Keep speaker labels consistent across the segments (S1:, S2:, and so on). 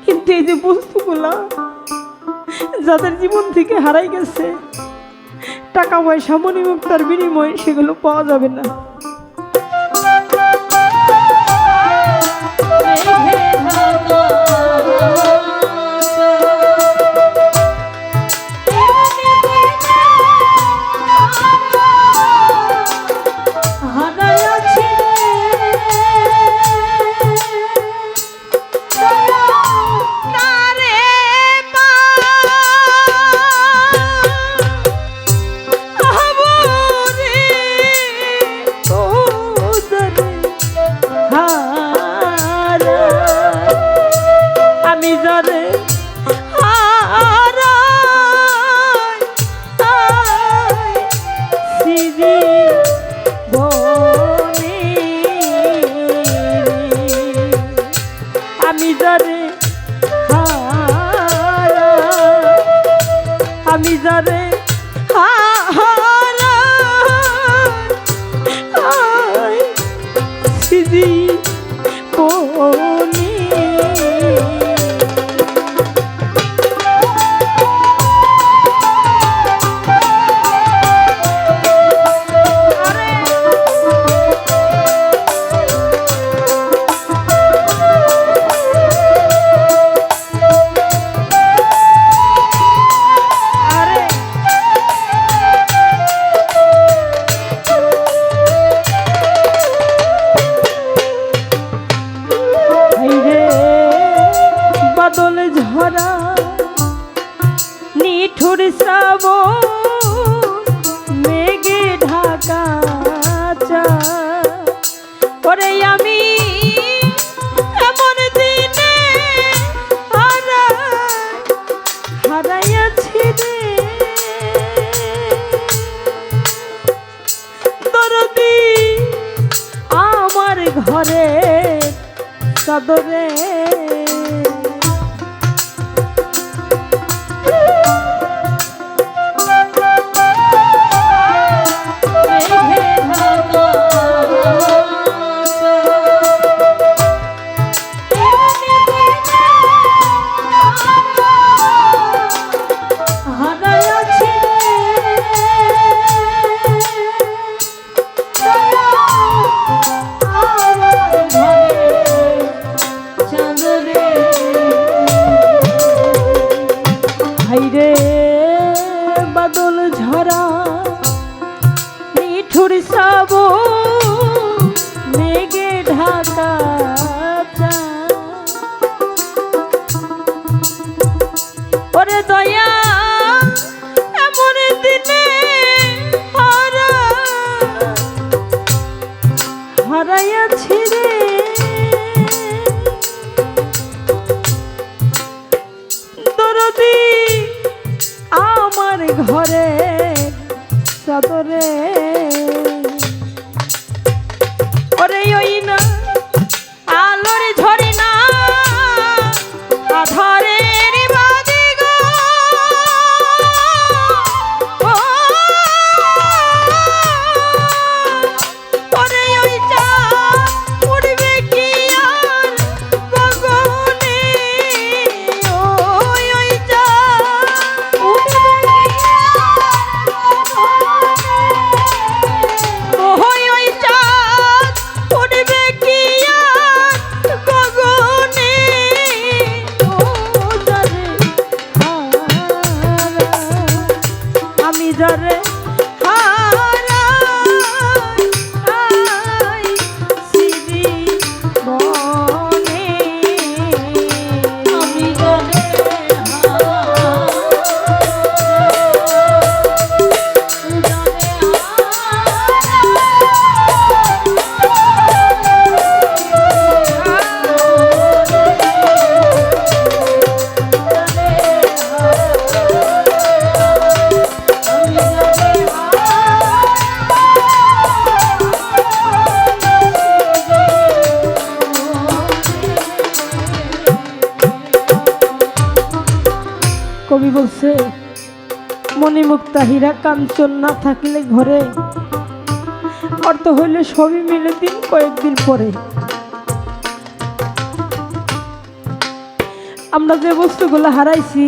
S1: কিন্তু এই যে বস্তুগুলা যাদের জীবন থেকে হারাই গেছে, টাকা পয়সা মণিমুক্তার বিনিময়ে সেগুলো পাওয়া যাবে না। আমি যারে সিজি কোনি ঝরা নিঠুর শ্রাবণ মেঘে ঢাকা ওরে আমি এমন দিনে হারাইয়াছি রে দরদি আমার ঘরে চাদরে বাদল ঝরা নিঠুর শ্রাবণ মেঘে ঢাকা ওরে দয়া এমন দিনে হারাইয়াছি রে দরদি আমার ঘরে চাদরে ওরে ওই না আলোর ঝরে না আধারের বাদে গো ওরে ওই চাঁদ উড়বে কি আর গগনে ওই চাঁদ উড়বে কি ওই চাঁদ উড়বে কি আর গগনে আমি যারে কবি বলছে মণিমুক্তা হীরা কাঞ্চন না থাকলে ঘরে অর্থ হইলে সবই মিলে দিন কয়েকদিন পরে আমরা যে বস্তুগুলো হারাইছি,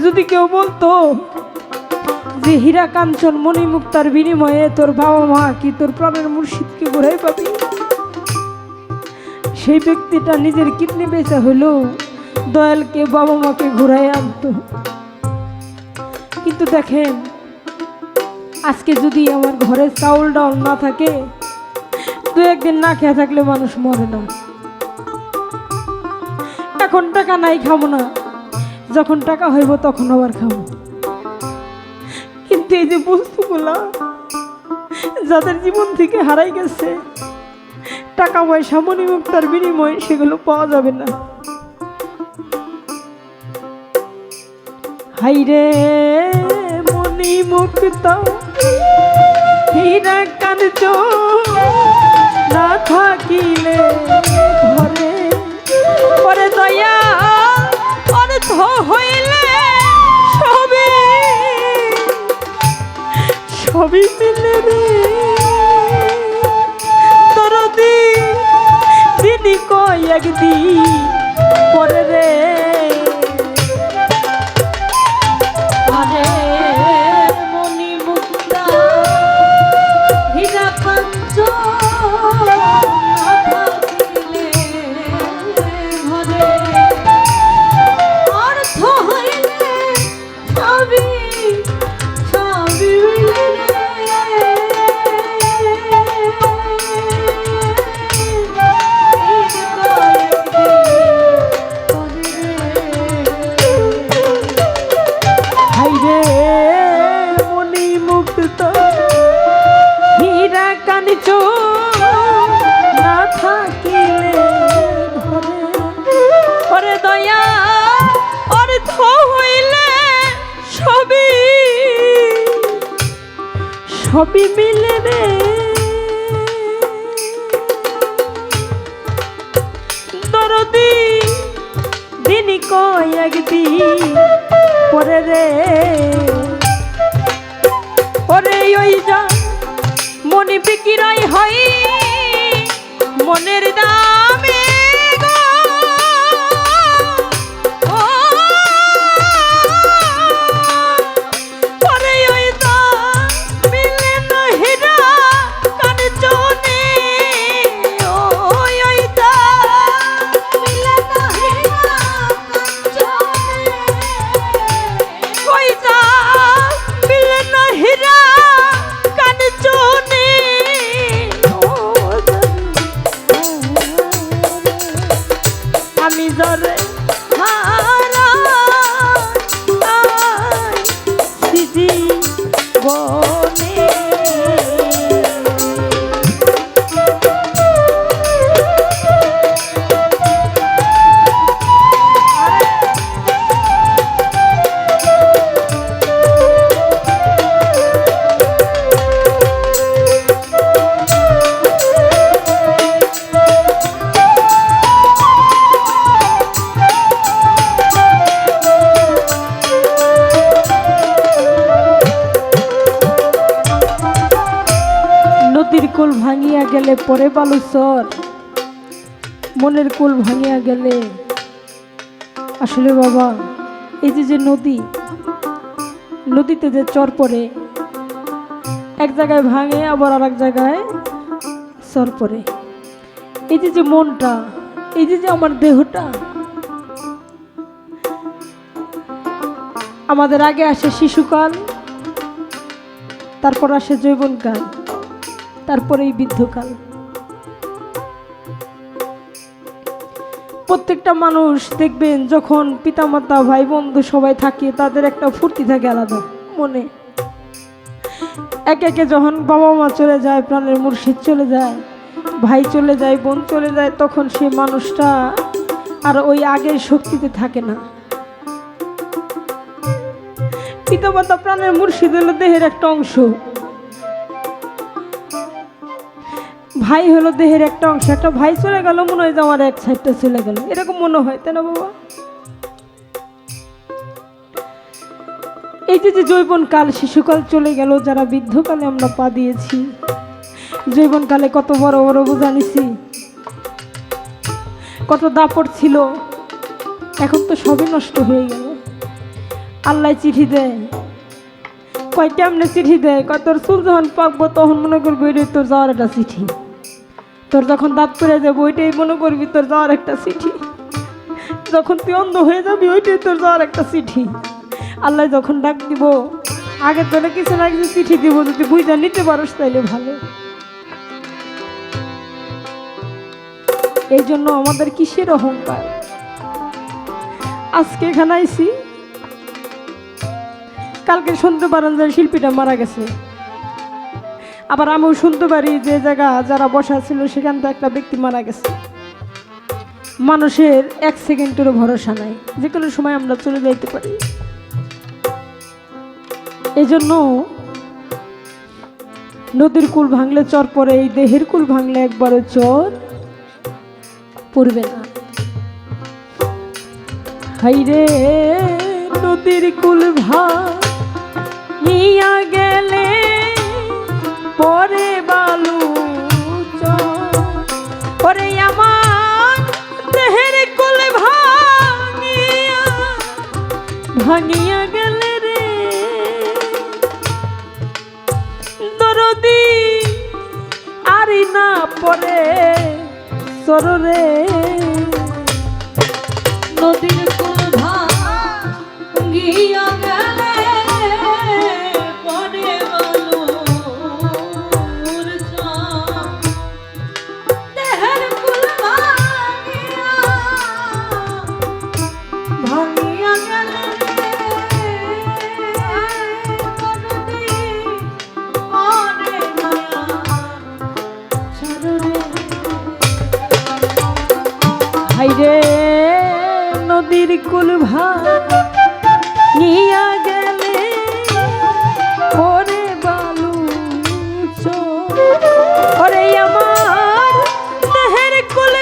S1: যদি কেউ বলতো যে হীরা কাঞ্চন মণিমুক্তার বিনিময়ে তোর বাবা মা কি তোর প্রাণের মুর্শিদকে ঘুরাই পাবি, সেই ব্যক্তিটা নিজের কিডনি বেচা হলেও দয়ালকে বাবা মাকে ঘুরাই আনতো। কিন্তু দেখেন, আজকে যদি আমার ঘরে চাউল ডাউল না থাকে, দু একদিন না খেয়ে থাকলে মানুষ মরে না। এখন টাকা নাই, খাবো না, যখন টাকা হইব তখন আবার খাবো। কিন্তু এই যে বস্তুগুলা যাদের জীবন থেকে হারাই গেছে, টাকা পয়সা মণিমুক্তার বিনিময়ে সেগুলো পাওয়া যাবে না। হাইরে মণিমুক্তা হীরা কাঞ্চন না থাকিলে ঘরে, পরে দয়া অর্থ হইলে সবই মিলে রে, দরদি দিদি কয় একদিন পরে রে। আরে মণিমুক্তা হীরা কাঞ্চন অর্থ হইলে সবই সবই মিলে রে, দরদি দিনই কয় একদিন পরে রে। ওরে ওই যা মনে বিকিরাই হয় মনের দামে গো, ওরে ওই দা মিলে না হীরা কাঞ্চনে, ওই দা মিলে না হীরা কাঞ্চনে, ওই দা মিলে না হীরা কাঞ্চনে। আমি যারে হারাই জীবনে, নদীর কুল ভাঙিয়া গেলে পরে বালুচর, মনের কুল ভাঙিয়া গেলে। আসলে বাবা, এই যে নদী, নদীতে যে চর পড়ে, এক জায়গায় ভাঙে আবার আর এক জায়গায় চর পড়ে। এই যে মনটা, এই যে আমার দেহটা, আমাদের আগে আসে শিশুকাল, তারপর আসে যৌবনকাল, তারপরেই বৃদ্ধকাল। প্রত্যেকটা মানুষ দেখবেন যখন পিতামাতা ভাই বন্ধু সবাই থাকে, তাদের একটা ফুর্তি থাকে আলাদা মনে। একে একে যখন বাবা মা চলে যায়, প্রাণের মুর্শিদ চলে যায়, ভাই চলে যায়, বোন চলে যায়, তখন সেই মানুষটা আর ওই আগের শক্তিতে থাকে না। পিতামাতা প্রাণের মুর্শিদ হলো দেহের একটা অংশ, ভাই হলো দেহের একটা অংশ। একটা ভাই চলে গেল, মনে হয় যে আমার এক সাইডটা চলে গেল, এরকম মনে হয়, তাই না বাবা? এই যে যৌবনকাল, শিশুকাল চলে গেল, যারা বৃদ্ধকালে আমরা পা দিয়েছি, যৌবনকালে কত বড় বড় বোঝা নিছি, কত দাপট ছিল, এখন তো সবই নষ্ট হয়ে গেল। আল্লাহ চিঠি দেয়, কয় কেমনে চিঠি দেয়, কয় তোর চুল যখন পাকবো তখন মনে করবি ওইটাই তোর যাওয়ার একটা চিঠি, তোর যখন দাঁত পড়ে যাবে ওইটাই মনে করবি তোর যাওয়ার একটা চিঠি, যখন তুই অন্ধ হয়ে যাবি ওইটাই তোর যাওয়ার একটা চিঠি। আল্লাহ যখন ডাক দিব আগে তোরা কিছু না কিছু চিঠি দিব, যদি বুঝা নিতে পারস তাইলে ভালো। এই জন্য আমাদের কিসের অহংকার। আজকে এখানে আইছি, কালকে শুনতে পারেন যে শিল্পীটা মারা গেছে, আবার আমিও শুনতে পারি যে জায়গা যারা বসা ছিল সেখান থেকে একটা ব্যক্তি মারা গেছে। মানুষের এক সেকেন্ডেরও ভরসা নাই, যে কোনো সময় আমরা চলে যাইতে পারি। এই জন্য নদীর কুল ভাঙলে চর পড়ে, এই দেহের কুল ভাঙলে একবারও চর পড়বে না। হাইরে নদীর কুল ভাঙিয়া গেলে পরে বালু পরে আমার দেহের কুল ভাঙিয়া গেলে রে দরদি আরি না পরে সররে
S2: নদীর কুল ভাঙিয়া গেলে পরে বালুর চর, দেহের কুল ভাঙিয়া গেলে দরদি আরে মায়া সররে।
S1: হাইরে নদীর কুল ভাঙিয়া গেলে পরে বালু ওরে আমার দেহের কুল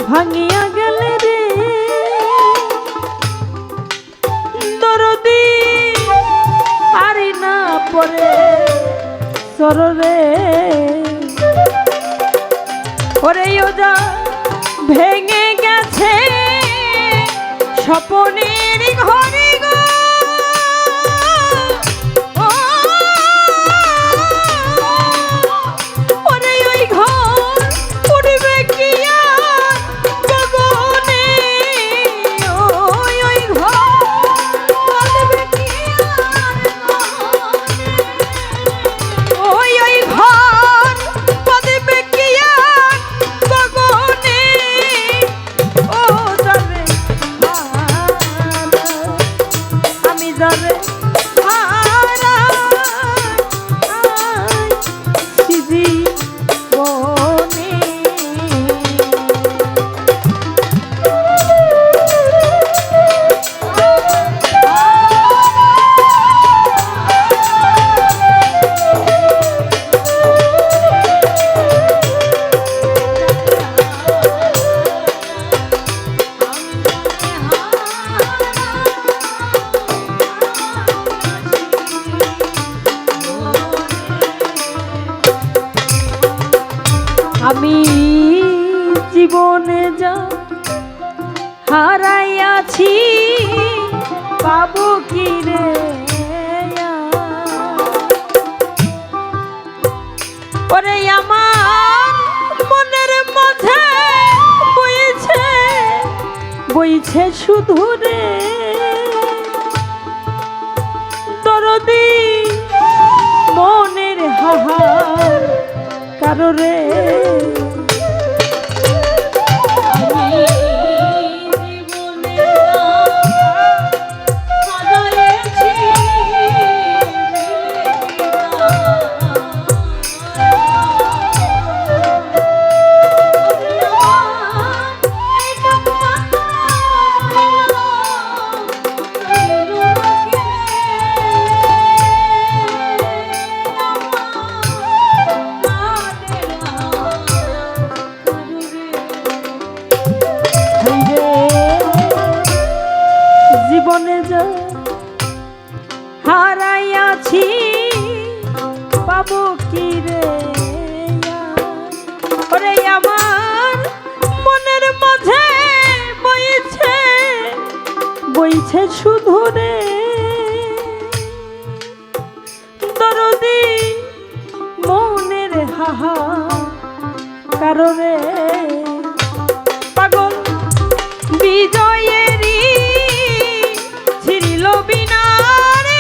S1: ভাঙিয়া গেলে রে দরদি আরি না পরে সররে ওরে ওজা ভেঙে গেছে স্বপনের ঘরে গো, ওরে ওই ঘর উঠবে কি আর গগনে, ওই ঘর উঠবে কি আর গগনে, ওই ঘর উঠবে কি আর গগনে। ও যাবে আমি যাবে আমি জীবনে যা হারাইয়াছি পাবো কি রে, ওরে আমার মনের মাঝে বইছে শুধু রে দরদি মনের হাহার কারোরে। জীবনে যা হারাইয়াছি পাবো কি রে, ওরে আমার মনের মাঝে বইছে বইছে শুধু রে দরদি মনের হাহা কারণে পাগল বিজয়েরই ছিড়িল বিনারে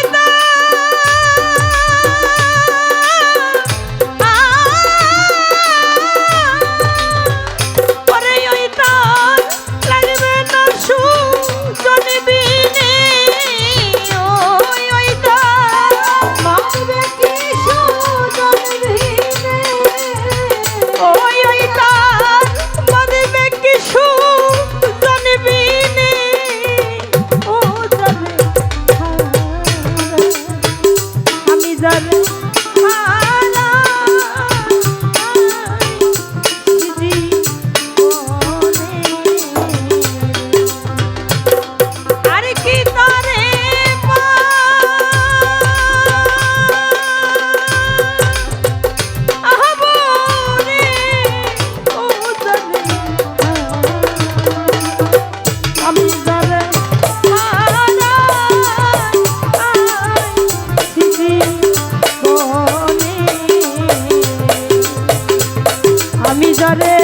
S1: পরে ওই তার লাগবে না সুজন বিনে ওই তার
S2: মারবে কি সুজন বিনে
S1: ওই তার বাঁধবে কি সুজন বিনে ও জানে আমি জানে আর কি তারে আহবরে ও জানে আমি জানে আমি জানে